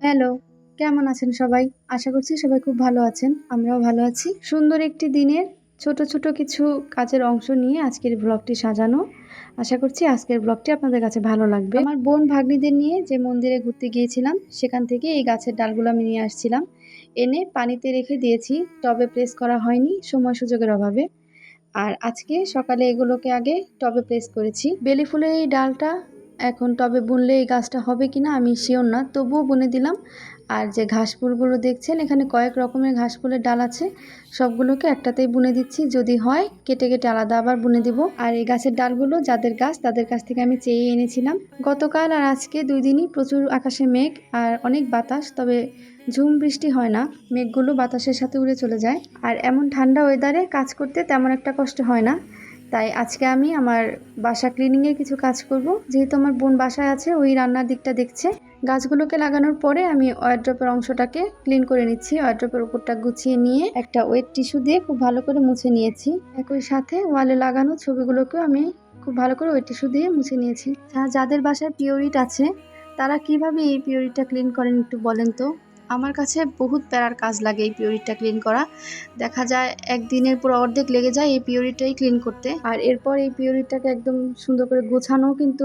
Hello, কেমন আছেন সবাই? আশা করছি সবাই খুব ভালো আছেন। আমরাও ভালো আছি। সুন্দর একটি দিনের ছোট, ছোট কিছু কাজের অংশ নিয়ে আজকের ব্লগটি সাজানো। আশা করছি আজকের ব্লগটি আপনাদের কাছে ভালো লাগবে। আমার বোন ভাগ্নিদের নিয়ে যে মন্দিরে ঘুরতে গিয়েছিলাম, সেখান থেকে এই গাছের ডালগুলো আমি নিয়ে আসছিলাম। এনে পানিতে রেখে দিয়েছি। টবে প্রেস করা হয়নি সময় সুযোগের অভাবে। আর আজকে সকালে এগুলোকে আগে টবে প্লেস করেছি। বেলি ফুলের এই ডালটা এখন টবে বুনলে এই গাছটা হবে কিনা আমি শিওর না, তবুও বুনে দিলাম। আর যে ঘাস ফুলগুলো দেখছেন এখানে কয়েক রকমের ঘাস ফুলের ডাল আছে, সবগুলোকে একটাতেই বুনে দিচ্ছি। যদি হয় কেটে কেটে আলাদা আবার বুনে দিব। আর এই গাছের ডালগুলো যাদের গাছ তাদের কাছ থেকে আমি চেয়ে এনেছিলাম। গতকাল আর আজকে 2 দিনই প্রচুর আকাশে মেঘ আর অনেক বাতাস, তবে ঝুম বৃষ্টি হয় না, মেঘগুলো বাতাসের সাথে উড়ে চলে যায়। আর এমন ঠান্ডা ওয়েদারে কাজ করতে তেমন একটা কষ্ট হয় না। তাই আজকে আমি আমার বাসা ক্লিনিংয়ের কিছু কাজ করব। যেহেতু আমার বোন বাসায় আছে, ওই রান্নার দিকটা দেখছে। গাছগুলোকে লাগানোর পরে আমি ওয়ারড্রপের অংশটাকে ক্লিন করে নিচ্ছি। ওয়ারড্রপের উপরটা গুছিয়ে নিয়ে একটা ওয়েট টিস্যু দিয়ে খুব ভালো করে মুছে নিয়েছি। একই সাথে ওয়ালে লাগানো ছবিগুলোকেও আমি খুব ভালো করে ওয়েট টিস্যু দিয়ে মুছে নিয়েছি। যাদের বাসায় পিওরিট আছে তারা কিভাবে এই পিওরিটটা ক্লিন করেন একটু বলেন তো। আমার কাছে বহুত প্যারার কাজ লাগে এই পিওরিটটা ক্লিন করা। দেখা যায় একদিনের পুরো অর্ধেক লেগে যায় এই পিওরিটাই ক্লিন করতে। আর এরপর এই পিওরিটটাকে একদম সুন্দর করে গোছানো কিন্তু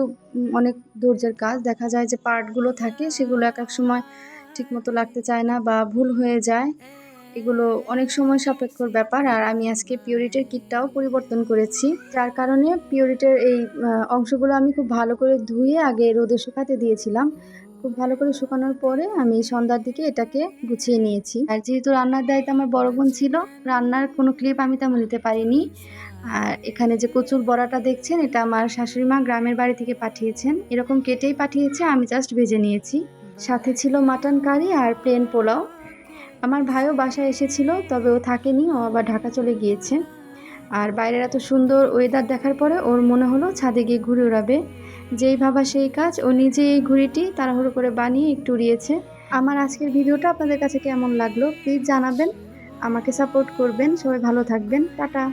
অনেক ধৈর্যের কাজ। দেখা যায় যে পার্টগুলো থাকে সেগুলো এক এক সময় ঠিকমতো লাগতে চায় না বা ভুল হয়ে যায়। এগুলো অনেক সময় সাপেক্ষর ব্যাপার। আর আমি আজকে পিওরিটের কিটটাও পরিবর্তন করেছি, যার কারণে পিওরিটের এই অংশগুলো আমি খুব ভালো করে ধুয়ে আগে রোদে শুকাতে দিয়েছিলাম। খুব ভালো করে শুকানোর পরে আমি সন্ধ্যার দিকে এটাকে গুছিয়ে নিয়েছি। আর যেহেতু রান্নার দায়িত্ব আমার বড় বোন ছিল, রান্নার কোনো ক্লিপ আমি তেমন নিতে পারিনি। আর এখানে যে কচুর বড়াটা দেখছেন এটা আমার শাশুড়ি মা গ্রামের বাড়ি থেকে পাঠিয়েছেন। এরকম কেটেই পাঠিয়েছে, আমি জাস্ট ভেজে নিয়েছি। সাথে ছিল মাটন কারি আর প্লেন পোলাও। আমার ভাইও বাসায় এসেছিল, তবে ও থাকেনি, ও আবার ঢাকা চলে গিয়েছে। আর বাইরের এত সুন্দর ওয়েদার দেখার পরে ওর মনে হলো ছাদে গিয়ে ঘুরে উড়াবে। যেই ভাবা সেই কাজ, ও নিজে এই ঘুড়িটি তাড়াহুড়ো করে বানিয়ে একটু উড়িয়েছে। আমার আজকের ভিডিওটা আপনাদের কাছে কেমন লাগলো প্লিজ জানাবেন। আমাকে সাপোর্ট করবেন। সবাই ভালো থাকবেন। টাটা।